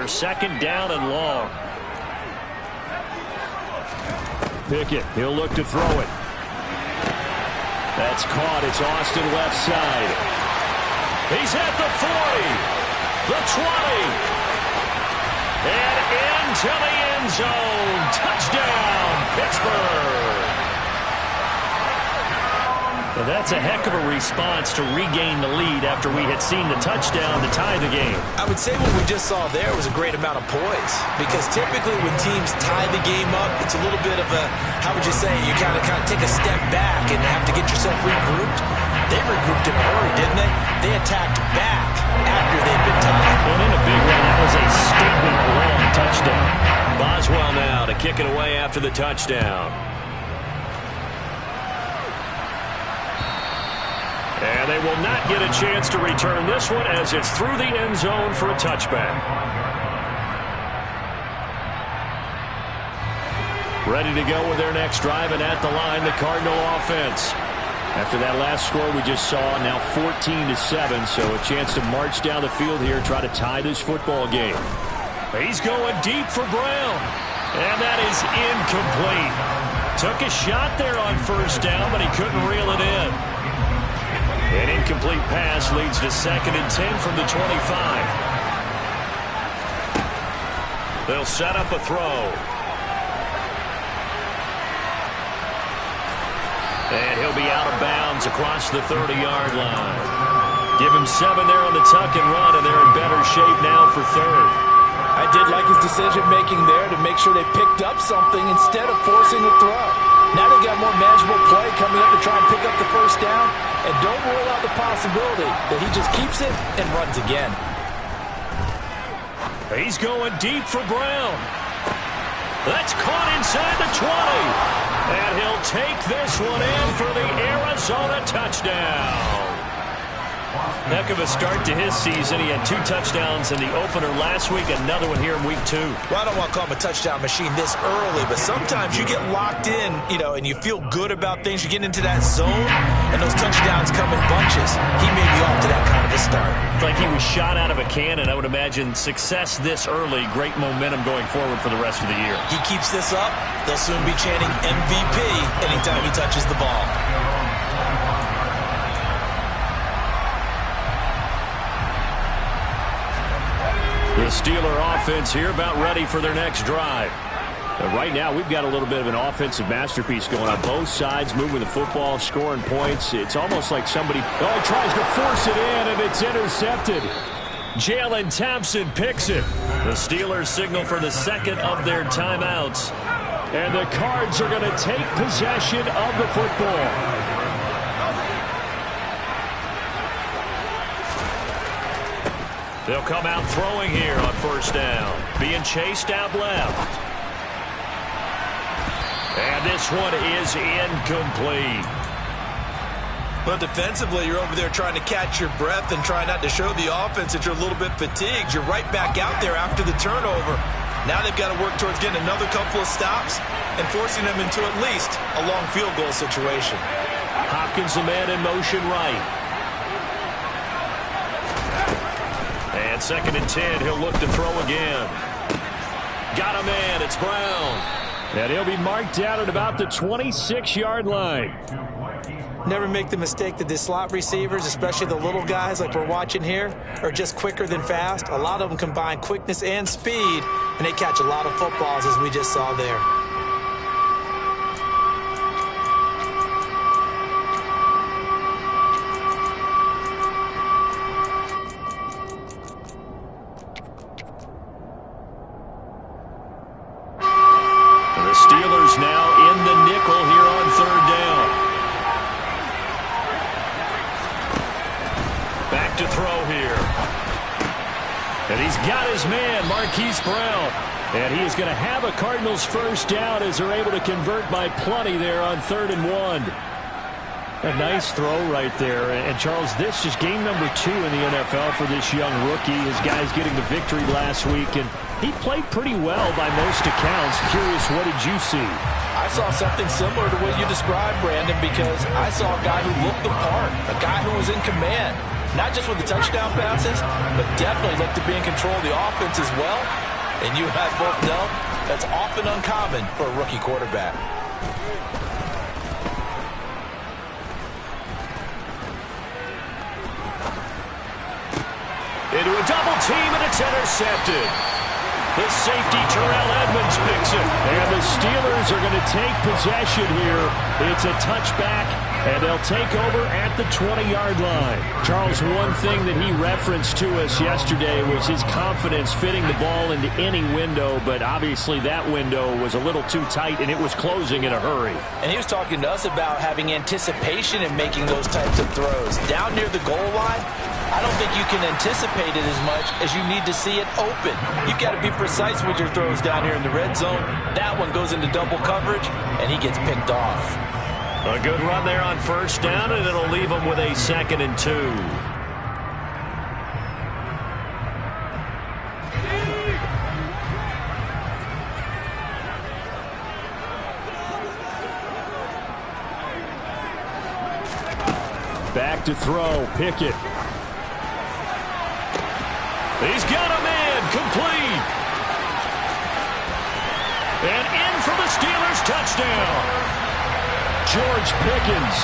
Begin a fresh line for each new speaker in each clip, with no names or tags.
here. Second down and long. Pickett, he'll look to throw it. That's caught. It's Austin left side. He's at the 40, the 20, and into the end zone. Touchdown, Pittsburgh. Well, that's a heck of a response to regain the lead after we had seen the touchdown to tie the game.
I would say what we just saw there was a great amount of poise, because typically when teams tie the game up, it's a little bit of a, how would you say, you kind of take a step back and have to get yourself regrouped. They regrouped in a hurry, didn't they? They attacked back after they'd been tied.
And in a big one, that was a statement long touchdown. Boswell now to kick it away after the touchdown. And they will not get a chance to return this one as it's through the end zone for a touchback. Ready to go with their next drive, and at the line, the Cardinal offense. After that last score we just saw, now 14-7, so a chance to march down the field here, try to tie this football game. He's going deep for Brown, and that is incomplete. Took a shot there on first down, but he couldn't reel it in. An incomplete pass leads to 2nd and 10 from the 25. They'll set up a throw. And he'll be out of bounds across the 30-yard line. Give him 7 there on the tuck and run, and they're in better shape now for 3rd.
I did like his decision-making there to make sure they picked up something instead of forcing a throw. Now they got more manageable play coming up to try and pick up the first down, and don't rule out the possibility that he just keeps it and runs again.
He's going deep for Brown. That's caught inside the 20. And he'll take this one in for the Arizona touchdown. Heck of a start to his season. He had 2 touchdowns in the opener last week, another one here in week 2.
Well, I don't want to call him a touchdown machine this early, but sometimes you get locked in, and you feel good about things. You get into that zone, and those touchdowns come in bunches. He may be off to that kind of a start.
It's like he was shot out of a cannon. I would imagine success this early, great momentum going forward for the rest of the year.
He keeps this up, they'll soon be chanting MVP anytime he touches the ball.
The Steeler offense here about ready for their next drive. But right now, we've got a little bit of an offensive masterpiece going on both sides, moving the football, scoring points. It's almost like somebody tries to force it in, and it's intercepted. Jalen Thompson picks it. The Steelers signal for the second of their timeouts. And the Cards are going to take possession of the football. They'll come out throwing here on first down. Being chased out left. And this one is incomplete.
But defensively, you're over there trying to catch your breath and try not to show the offense that you're a little bit fatigued. You're right back out there after the turnover. Now they've got to work towards getting another couple of stops and forcing them into at least a long field goal situation.
Hopkins, the man in motion right. And 2nd and 10, he'll look to throw again. Got a man, it's Brown. And he'll be marked down at about the 26-yard line.
Never make the mistake that the slot receivers, especially the little guys like we're watching here, are just quicker than fast. A lot of them combine quickness and speed, and they catch a lot of footballs, as we just saw there.
The Steelers now in the nickel here on 3rd down. Back to throw here. And he's got his man, Marquise Brown. And he is going to have a Cardinals first down as they're able to convert by plenty there on 3rd and 1. A nice throw right there. And Charles, this is game number 2 in the NFL for this young rookie. His guys getting the victory last week, and he played pretty well by most accounts. Curious, what did you see?
I saw something similar to what you described, Brandon, because I saw a guy who looked the part, a guy who was in command. not just with the touchdown passes, but definitely look to be in control of the offense as well. And you have both dealt. That's often uncommon for a rookie quarterback.
Into a double team, and it's intercepted. The safety, Terrell Edmunds, picks it. And the Steelers are going to take possession here. It's a touchback, and they'll take over at the 20-yard line. Charles, one thing that he referenced to us yesterday was his confidence fitting the ball into any window, but obviously that window was a little too tight, and it was closing in a hurry.
And he was talking to us about having anticipation in making those types of throws. Down near the goal line, I don't think you can anticipate it as much as you need to see it open. You've got to be precise with your throws down here in the red zone. That one goes into double coverage, and he gets picked off.
A good run there on first down, and it'll leave him with a 2nd and 2. Back to throw, Pickett. He's got a man, complete. And in for the Steelers, touchdown. George Pickens,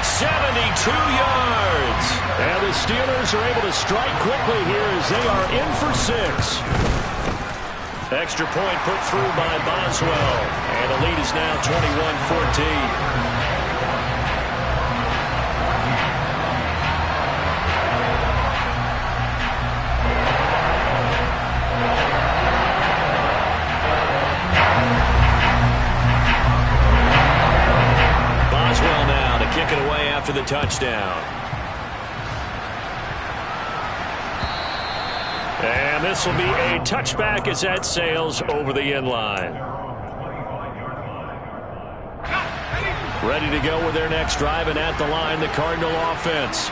72 yards. And the Steelers are able to strike quickly here as they are in for 6. Extra point put through by Boswell. And the lead is now 21-14. Kick it away after the touchdown. And this will be a touchback as that sails over the end line. Ready to go with their next drive, and at the line, the Cardinal offense.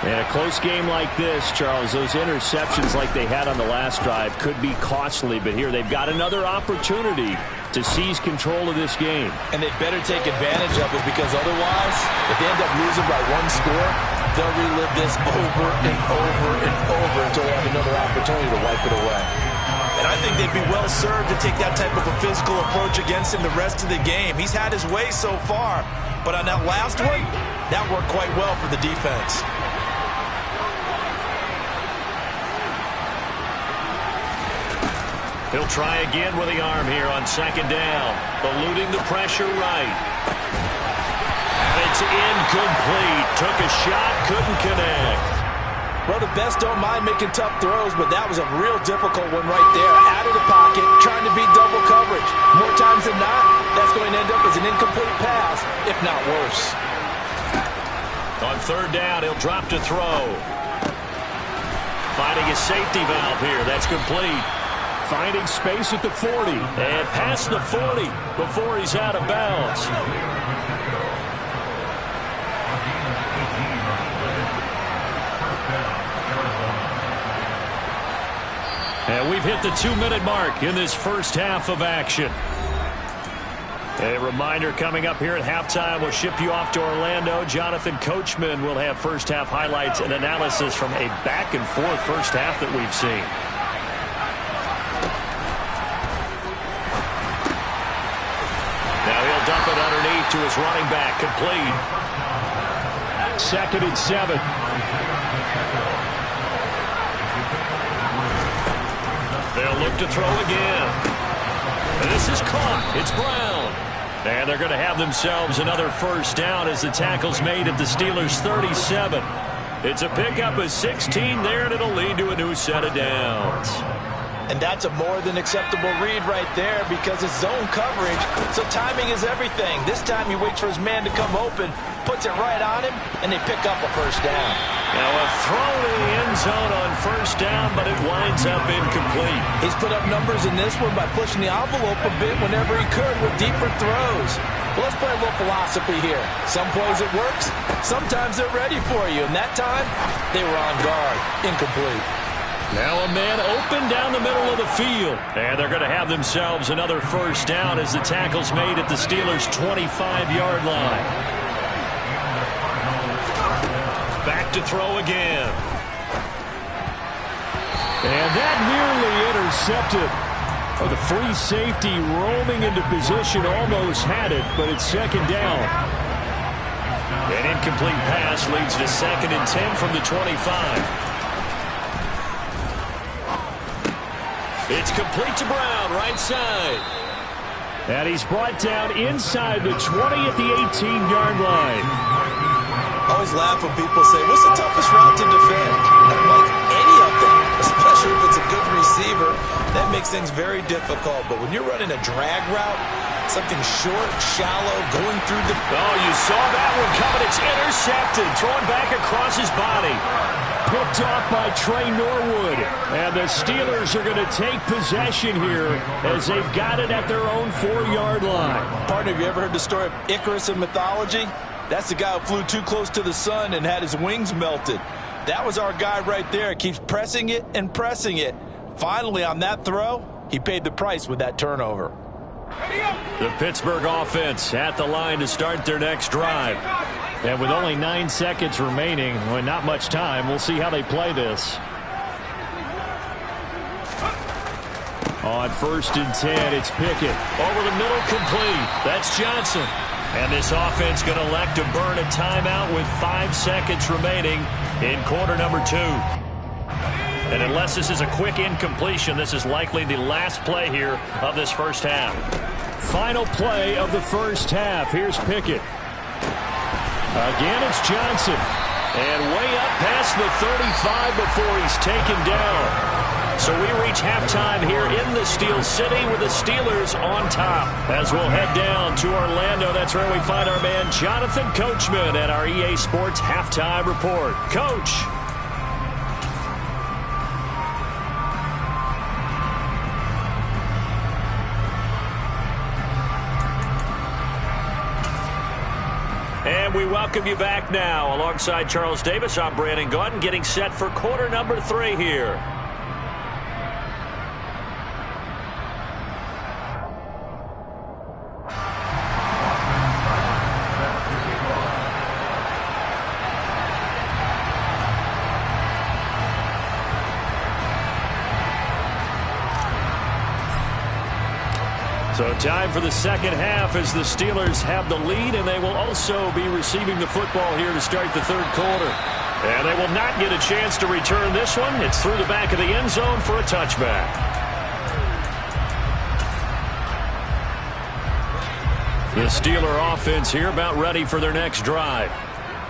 And a close game like this, Charles, those interceptions like they had on the last drive could be costly, but here they've got another opportunity to seize control of this game.
And they better take advantage of it, because otherwise, if they end up losing by 1 score, they'll relive this over and over and over until they have another opportunity to wipe it away. And I think they'd be well served to take that type of a physical approach against him the rest of the game. He's had his way so far, but on that last one, that worked quite well for the defense.
He'll try again with the arm here on 2nd down. Eluding the pressure right. And it's incomplete. Took a shot, couldn't connect.
Well, the best don't mind making tough throws, but that was a real difficult one right there. Out of the pocket, trying to beat double coverage. More times than not, that's going to end up as an incomplete pass, if not worse.
On 3rd down, he'll drop to throw. Finding a safety valve here. That's complete. Finding space at the 40. And past the 40 before he's out of bounds. And we've hit the 2-minute mark in this first half of action. A reminder coming up here at halftime, we'll ship you off to Orlando. Jonathan Coachman will have first half highlights and analysis from a back-and-forth first half that we've seen. Now he'll dump it underneath to his running back, complete. 2nd and 7. They'll look to throw again. And this is caught. It's Brown. And they're going to have themselves another first down as the tackle's made at the Steelers' 37. It's a pickup of 16 there, and it'll lead to a new set of downs.
And that's a more than acceptable read right there, because it's zone coverage, so timing is everything. This time he waits for his man to come open, puts it right on him, and they pick up a first down.
Now a throw to the end zone on first down, but it winds up incomplete.
He's put up numbers in this one by pushing the envelope a bit whenever he could with deeper throws. Well, let's play a little philosophy here. Some plays it works, sometimes they're ready for you, and that time they were on guard. Incomplete.
Now a man open down the middle of the field. And they're going to have themselves another first down as the tackle's made at the Steelers' 25-yard line. Back to throw again. And that nearly intercepted. Oh, the free safety roaming into position almost had it, but it's second down. An incomplete pass leads to 2nd and 10 from the 25. It's complete to Brown, right side. And he's brought down inside the 20 at the 18-yard line.
I always laugh when people say, what's the toughest route to defend? I'm like, any of them, especially if it's a good receiver. That makes things very difficult. But when you're running a drag route, something short, shallow, going through the...
Oh, you saw that one coming. It's intercepted. Thrown back across his body. Picked off by Trey Norwood. And the Steelers are going to take possession here as they've got it at their own 4-yard line.
Partner, have you ever heard the story of Icarus in mythology? That's the guy who flew too close to the sun and had his wings melted. That was our guy right there. Keeps pressing it and pressing it. Finally, on that throw, he paid the price with that turnover.
The Pittsburgh offense at the line to start their next drive. And with only 9 seconds remaining, well, not much time, we'll see how they play this. On 1st and 10, it's Pickett. Over the middle, complete. That's Johnson. And this offense going to elect to burn a timeout with 5 seconds remaining in quarter number 2. And unless this is a quick incompletion, this is likely the last play here of this first half. Final play of the first half. Here's Pickett. Again, it's Johnson. And way up past the 35 before he's taken down. So we reach halftime here in the Steel City with the Steelers on top. As we'll head down to Orlando, that's where we find our man Jonathan Coachman at our EA Sports Halftime Report. Coach. And we welcome you back now. Alongside Charles Davis, I'm Brandon Gaudin, getting set for quarter number 3 here. So time for the second half as the Steelers have the lead, and they will also be receiving the football here to start the third quarter. And they will not get a chance to return this one. It's through the back of the end zone for a touchback. The Steeler offense here about ready for their next drive.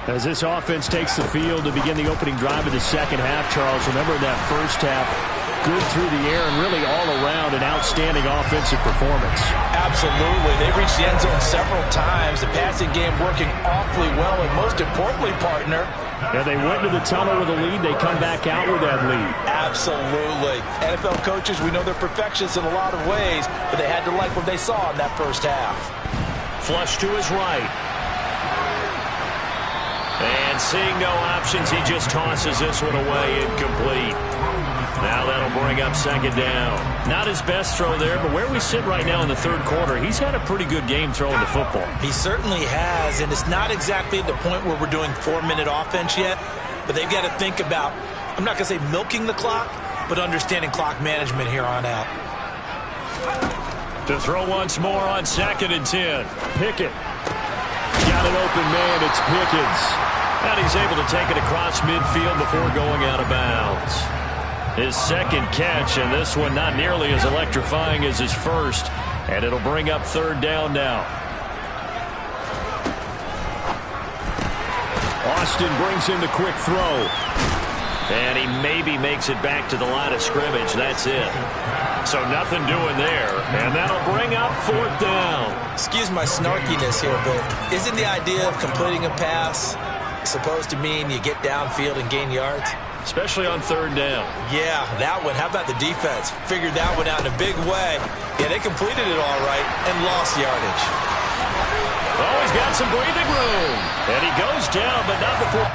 As this offense takes the field to begin the opening drive of the second half, Charles, remember in that first half, good through the air and really all around an outstanding offensive performance.
Absolutely. They reached the end zone several times. The passing game working awfully well, and most importantly, partner,
yeah, they went to the tunnel with a lead. They come back out with that lead.
Absolutely. NFL coaches, we know they're perfectionists in a lot of ways, but they had to like what they saw in that first half.
Flush to his right. And seeing no options, he just tosses this one away, incomplete. Now that'll bring up second down. Not his best throw there, but where we sit right now in the third quarter, he's had a pretty good game throwing the football.
He certainly has, and it's not exactly the point where we're doing 4-minute offense yet, but they've got to think about, I'm not going to say milking the clock, but understanding clock management here on out.
To throw once more on 2nd and 10. Pickett. Got an open man, it's Pickens. And he's able to take it across midfield before going out of bounds. His second catch, and this one not nearly as electrifying as his first. And it'll bring up third down now. Austin brings in the quick throw. And he maybe makes it back to the line of scrimmage. That's it. So nothing doing there. And that'll bring up fourth down.
Excuse my snarkiness here, but isn't the idea of completing a pass supposed to mean you get downfield and gain yards?
Especially on third down.
Yeah, that one. How about the defense? Figured that one out in a big way. Yeah, they completed it all right and lost yardage.
Oh, he's got some breathing room. And he goes down, but not before...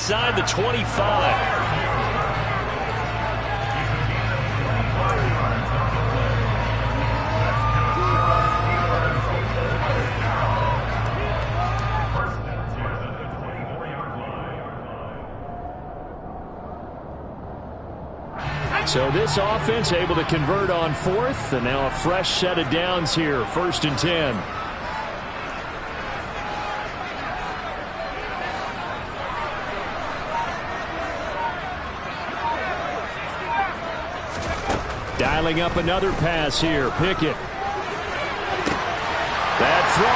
inside the 25. So this offense able to convert on fourth, and now a fresh set of downs here, 1st and 10. Dialing up another pass here, Pickett. That throw